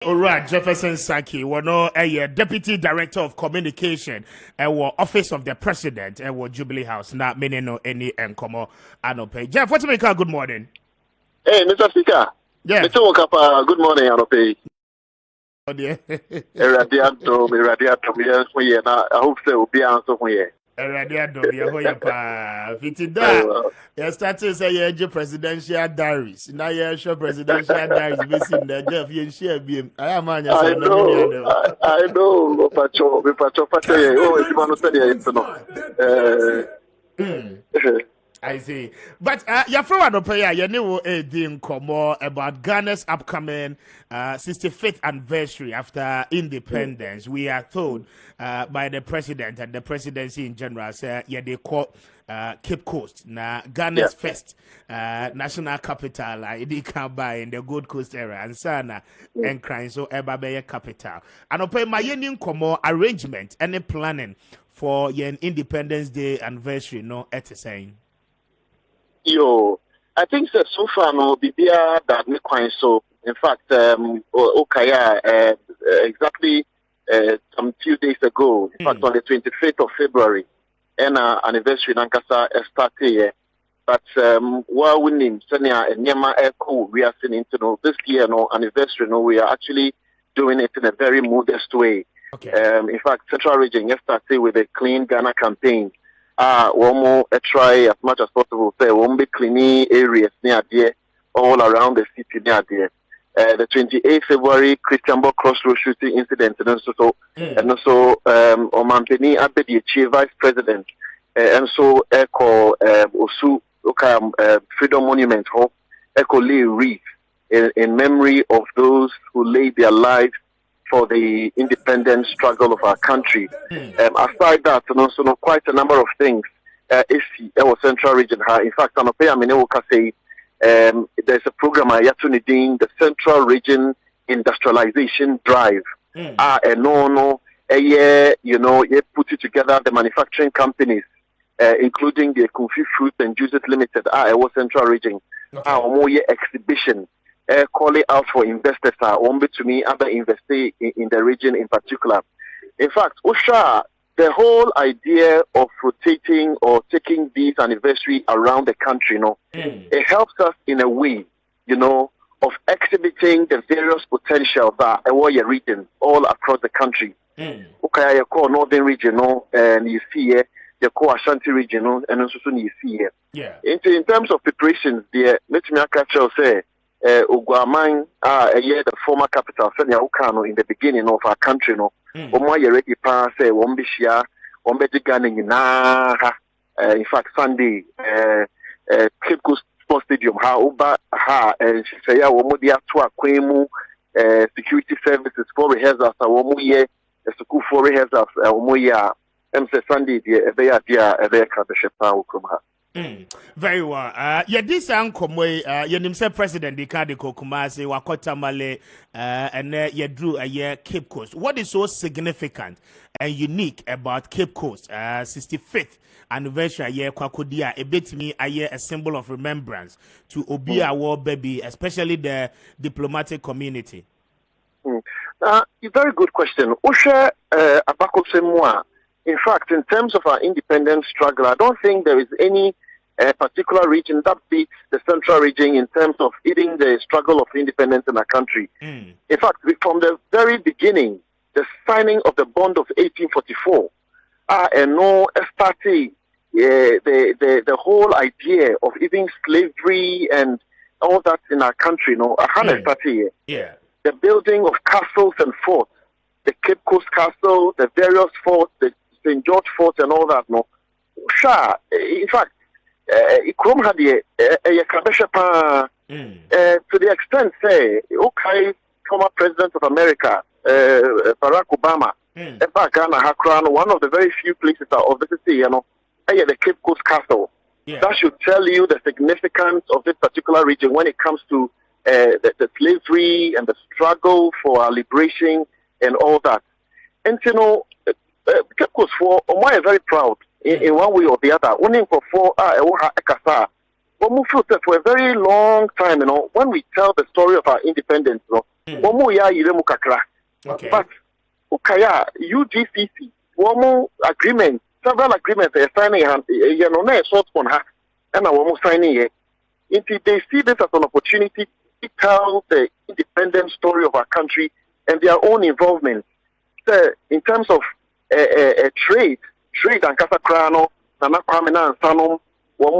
Alright, Jefferson Saki, a Deputy Director of Communication, Office of the President, Jubilee House. Now, many no any encomo anope. Jeff, what's make good morning? Hey, Mr. Speaker. Yeah. Mr. Wakapa, good morning, anope. Oh dear. Eradiato, yes, I hope so. Will be answer for you. Eradiato, Fitida. You start to say you're presidential diaries. Now you're sure presidential diaries. Basically, the Jeff, you share beam. I am on your I know, Pacho, oh, it's one of the, I see. But your friend Opaya, you know a thing more about Ghana's upcoming 65th anniversary after independence. We are told by the president and the presidency in general, say, yeah, they call Cape Coast, na Ghana's first national capital, it can buy in the Gold Coast area, and Sana and crying so Ebabe capital. And Opaya, my union como arrangement, any planning for your Independence Day anniversary, no, at the same. Yo, I think that so far no bibia that me quite so. In fact, Okaya exactly some few days ago. In fact, on the 25th of February, and anniversary Nankasa started here. But while we name Senia and Nyama Echo, we are seeing into this year no anniversary. No, we are actually doing it in a very modest way. Okay. In fact, Central Region yesterday with a Clean Ghana campaign. One more try as much as possible. Say one be cleaning areas near there, all around the city near there. The 28th February Christian Crossroad shooting incident, and also Omampeni Abedi, Chief Vice President, and so Echo Osu Freedom Monument Hall, Echo Lee Reef in memory of those who laid their lives for the independent struggle of our country. Aside that, and also quite a number of things. Our Central Region. In fact, say there's a program the Central Region Industrialization Drive. You put it together the manufacturing companies, including the Kofi Fruit and Juices Limited, our Central Region. More exhibition. Calling out for investors to me other investors in the region in particular. In fact, Osha, the whole idea of rotating or taking these anniversary around the country, it helps us in a way, of exhibiting the various potential that you're reading all across the country. Okay, you call Northern region, and you see here, you call Ashanti region, and also you see here. Yeah. In terms of preparations, let me catch you say. Uguaman, the former capital, in the beginning of our country, ready pass, Wombishia, Wombedigan, in fact, Sunday, Cape Coast Sports Stadium, and she say, Womodia to Aquemu, security services for rehearsals, Womuye, the school for rehearsals, Womoya, and Sunday, they are there, very well. Yeah, this uncle, you President Dikadi Kokumasi, Wakota Male, and you drew a year Cape Coast. What is so significant and unique about Cape Coast? 65th anniversary year Kwakodia, a bit me a year a symbol of remembrance to Obia War baby, especially the diplomatic community. A very good question. Usha Abakosemwa. In fact, in terms of our independence struggle, I don't think there is any particular region that beats the Central Region in terms of leading the struggle of independence in our country. In fact, from the very beginning, the signing of the bond of 1844, the whole idea of even slavery and all that in our country, Yeah. The building of castles and forts, the Cape Coast Castle, the various forts, the St. George Fort and all that, in fact, Ikrom had to the extent, say, okay, former President of America, Barack Obama, one of the very few places of the city, the Cape Coast Castle. Yeah. That should tell you the significance of this particular region when it comes to the slavery and the struggle for our liberation and all that. And Cape Coast for I'm very proud in one way or the other. Only for 4 Ekasa For a very long time, when we tell the story of our independence, Okay. but Ukaya, UGCC, agreement, several agreements are signing, short on her, and I signing it. They see this as an opportunity to tell the independent story of our country and their own involvement. So, in terms of trade and Kasakrano, Nana Kwamena and Sanom, one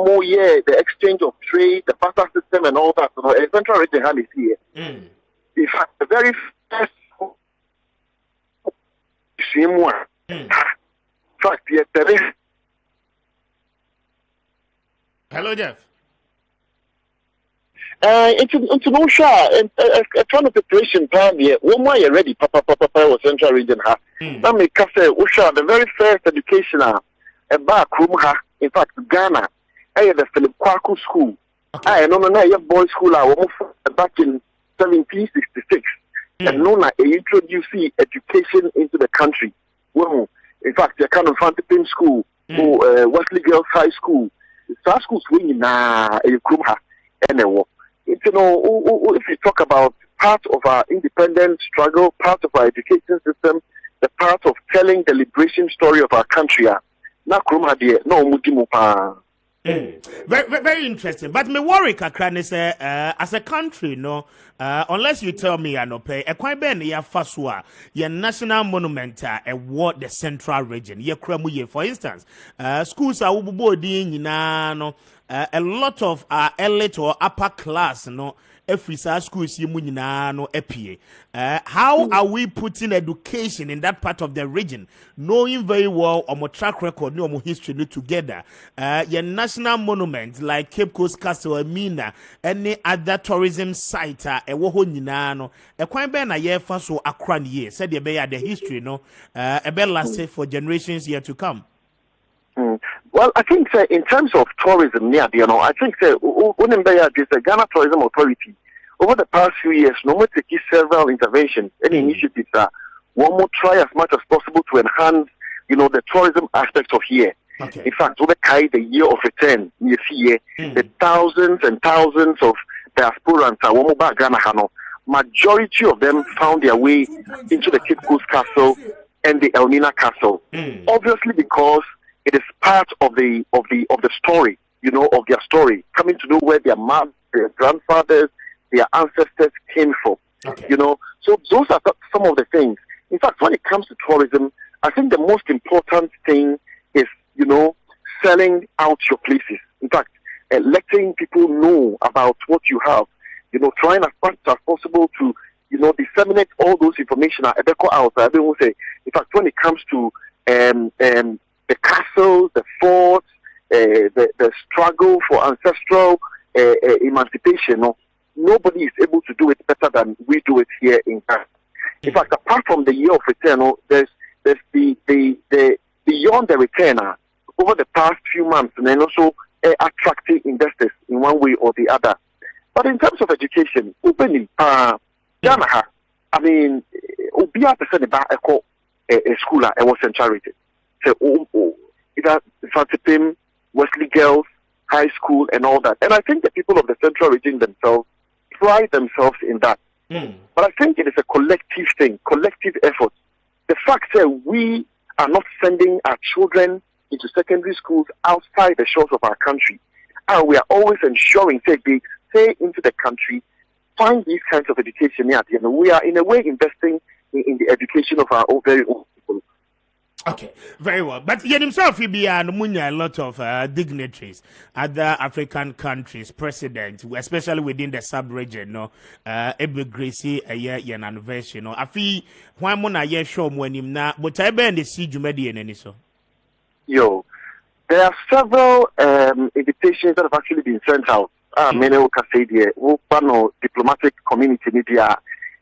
more year, the exchange of trade, the barter system, and all that. Central region is here. In fact, the very first same one. In fact, yes, Hello, Jeff. Into no shot and a ton of preparation time here. One more you ready, Papa was Central Region. Now, me say, Usha, the very first educational a back room. In fact, Ghana, I had the Philip Kwaku School. I know a boys' school. I was back in 1766. And Nona introduced education into the country. Well, in fact, the kind of Fantasy School, Wesley Girls High School, Star Schools winning a Krumha and a walk. If you talk about part of our independent struggle, part of our education system, the part of telling the liberation story of our country, na Krumha dear, no Mudimupa. Very, very interesting. But me worry kakra say as a country, unless you tell me I no pay, a quite ben ya faswa, your national monument what the central region, ye kramu for instance, schools are ubodi a lot of elite or upper class, every schools epie. How are we putting education in that part of the region, knowing very well our track record, no history together? Your national monuments like Cape Coast Castle, Mina, any other tourism site, a woho nyinano, a quite ben a year for so akran year, said the bay the history, a bell lasted for generations yet to come. Well, I think in terms of tourism, I think there's the Ghana Tourism Authority. Over the past few years, no more take several interventions and initiatives that one more try as much as possible to enhance, the tourism aspects of here. Okay. In fact, over the year of return, the thousands and thousands of diasporans are one more Ghana Hano. Majority of them found their way into the Cape Coast Castle and the Elmina Castle. Obviously, because it is part of the story, of their story, coming to know where their mothers, their grandfathers, their ancestors came from. Okay. So those are some of the things. In fact, when it comes to tourism, I think the most important thing is, selling out your places. In fact, letting people know about what you have. Trying as much as possible to, disseminate all those information. Everyone say, in fact, when it comes to the castles, the forts, the struggle for ancestral emancipation, nobody is able to do it better than we do it here in Ghana. In fact, apart from the year of return, there's the beyond the return over the past few months, and then also attracting investors in one way or the other. But in terms of education, openly, Ghana, I mean, Obia percent about a school I was centrality. So, either Fatipim, Wesley Girls High School, and all that. And I think the people of the central region themselves pride themselves in that. But I think it is a collective thing, collective effort. The fact that we are not sending our children into secondary schools outside the shores of our country, and we are always ensuring that they stay into the country, find these kinds of education here. We are in a way investing in the education of our very own people. Okay, very well. But he himself, he be a lot of dignitaries, other African countries, presidents, especially within the sub-region, Ebe Gracie, a year anniversary, I feel one more year show when him now, but I been the siege media and any so. Yo, there are several invitations that have actually been sent out. Many will say the diplomatic community media.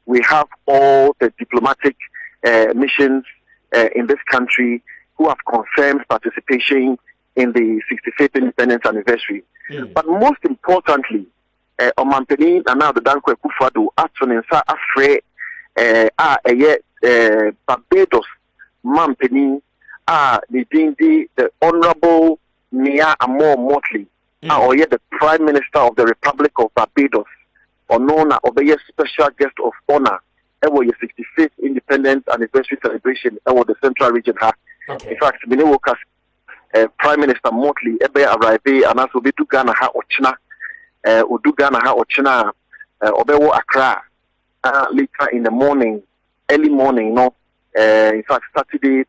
We have all the diplomatic missions in this country who have confirmed participation in the 65th independence anniversary. But most importantly, Omampeni and now the Dankwe Kufado Atunensa Afre Barbados Mampeni the Honorable Nia Amor Motley. or yet the Prime Minister of the Republic of Barbados, or known as a special guest of honor, your 65th Independence Anniversary celebration, the Central Region. In fact, many workers, Prime Minister Motley, arrive and also be to Ghana Ochina, Udu Ghana Ochina, Obewo Accra, later in the morning, early morning, in fact, Saturday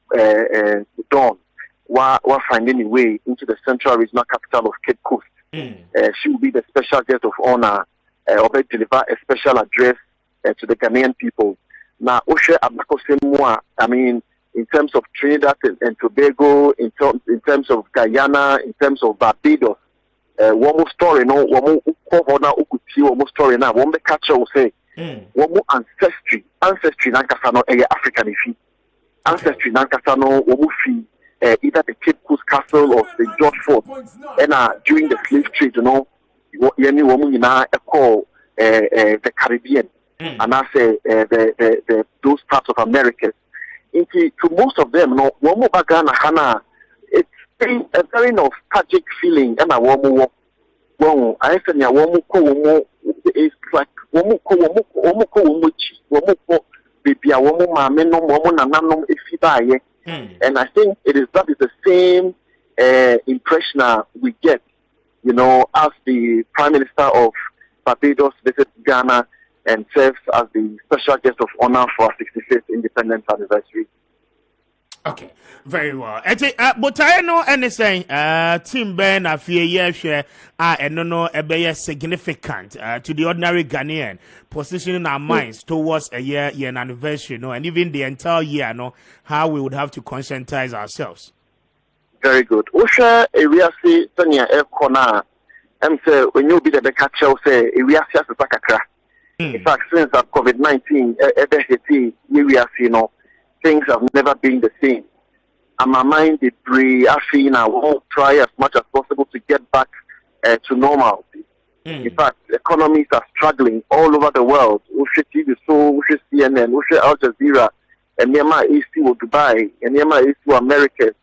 dawn, we're finding a way into the Central Regional Capital of Cape Coast. She will be the special guest of honor, deliver a special address to the Ghanaian people. Now, I mean, in terms of Trinidad and Tobago, in terms of Guyana, in terms of Barbados, one more story, no, one more story now. One more catcher will say, one more ancestry, Nankasano, African ifi, ancestry, Nankasano, one more either the Cape Coast Castle or the George Fort, and during the slave trade, any woman in a call the Caribbean, and I say those parts of America. To most of them, no, woman Bagana Hana, it's a very nostalgic feeling, and a woman. Well, I said, ya woman it's like woman baby, a woman, mamma, no woman, and no if you buy. And I think that is the same impression we get, as the Prime Minister of Barbados visits Ghana and serves as the special guest of honor for our 65th independence anniversary. Okay, very well. But I know anything. Team Ben a few years share and no significant to the ordinary Ghanaian, positioning our minds towards a year anniversary, and even the entire year, how we would have to conscientize ourselves. Very good. Osha area say Tanya Air Corner. Say when you be the catcher say area say Sakakra. In fact, since COVID-19 things have never been the same. And my mind is free. I won't try as much as possible to get back to normality. In fact, economies are struggling all over the world. We should TV, we should CNN, we should Al Jazeera, and Myanmar East to Dubai, and Myanmar East to America.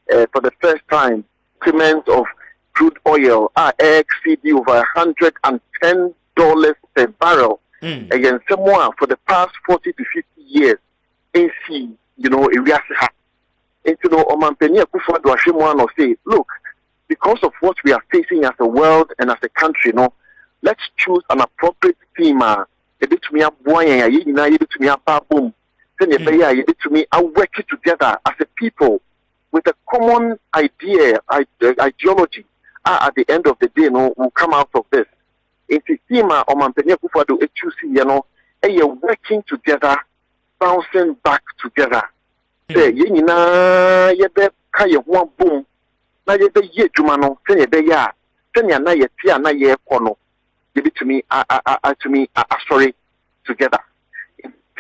For the first time, increments of crude oil are exceeding over $110 per barrel. Again, somewhere for the past 40 to 50 years. AC, area into Omampenia Kufuor Ashimwano say, look, because of what we are facing as a world and as a country, let's choose an appropriate theme. A bit to me a boy and a bit to me a boom. Then a bit to me a work together as a people with a common ideology. At the end of the day, will come out of this. Into theme Omampenia Kufuor choosing, a working together. Bouncing back together. Say, yebe kaya one boom. Na yebe ye jumano. Say yebe ya. Say na ye tia na ye kono. Give it to me. Sorry. Together.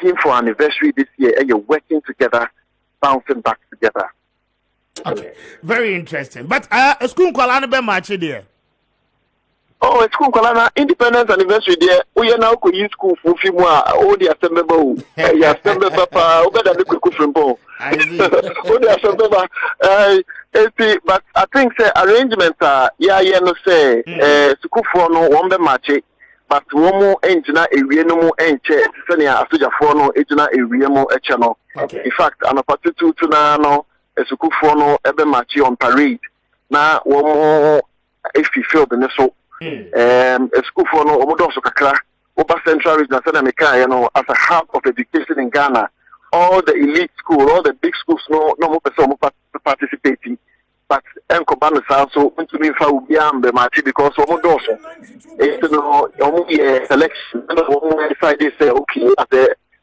Team for anniversary this year. And you're working together, bouncing back together. Okay, very interesting. But school kwala be match there. Oh, it's cool. Independence anniversary there. We are now going to school for few more. Oh, the assembly. Yeah, assembly papa. Oh, better look quick from ball. Oh, the assembly. But I think the arrangements are no say. School for no one be match. But one more engine area no more engine. Senior Asuja for no engine area more channel. In fact, I'm a party to now. School for no ebe match on parade. Now one more if you feel the so. A school for no Omodoso Kakra, Upper Central Region, as a hub of education in Ghana. All the elite schools, all the big schools, no more person participating. But Enkobana also went to me for the Marchi because Omodoso. It's only a selection. And one side they say, okay,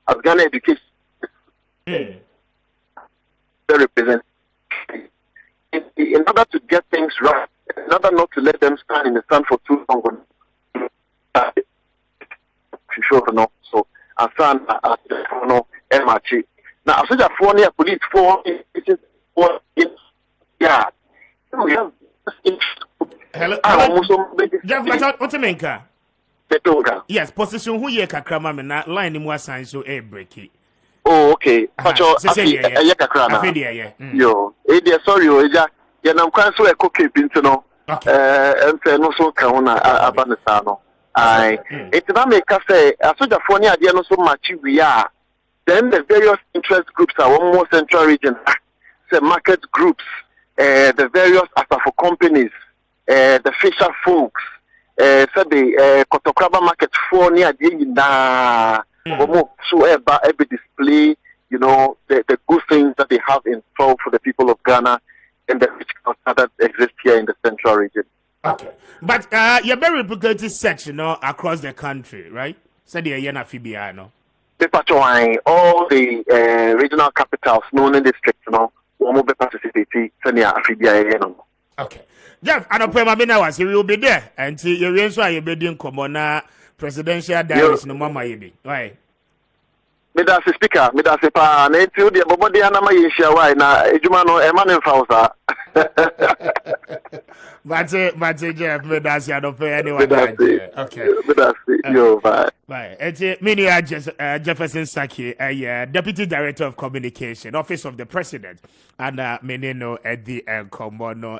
as Ghana education, they represent. In order to get things right, in order not to let them stand in the sun for too long. So, I found MRC. Now, I said that for near police yeah. Hello. Jeff, what's a menka? Yes, position who ye kakrama na line in was sign so a breaky. Oh, okay. Pacho, yeah. Yo, sorry, I'm quite so a cookie pinto. And no so kauna abanisano. It's not make us say a soldier for near the so much we are. Then the various interest groups are almost central region, the market groups, the various asafo companies, the fisher folks, so the Kotokraba market for near the so every display, you know, the good things that they have in store for the people of Ghana and the rich culture that exists here in the central region. Okay, but you're very replicated section, you know, across the country, right? So the Yena Fibiano. All the regional capitals, known in districts, you know, will be participating. Okay, Jeff, and Opema was he will be there, and see your answer. You're being common presidential diaries no mama yebi. Right. Medasi speaker, medasi pa na enti odi abobodi anama yeshia why na ejuma no e man mfausa. But Jeff, medasi adope anyone. Okay. Medasi yo bye. Bye. It's Mini Jefferson Saki, Deputy Director of Communication, Office of the President, and Menino Eddie and Komono.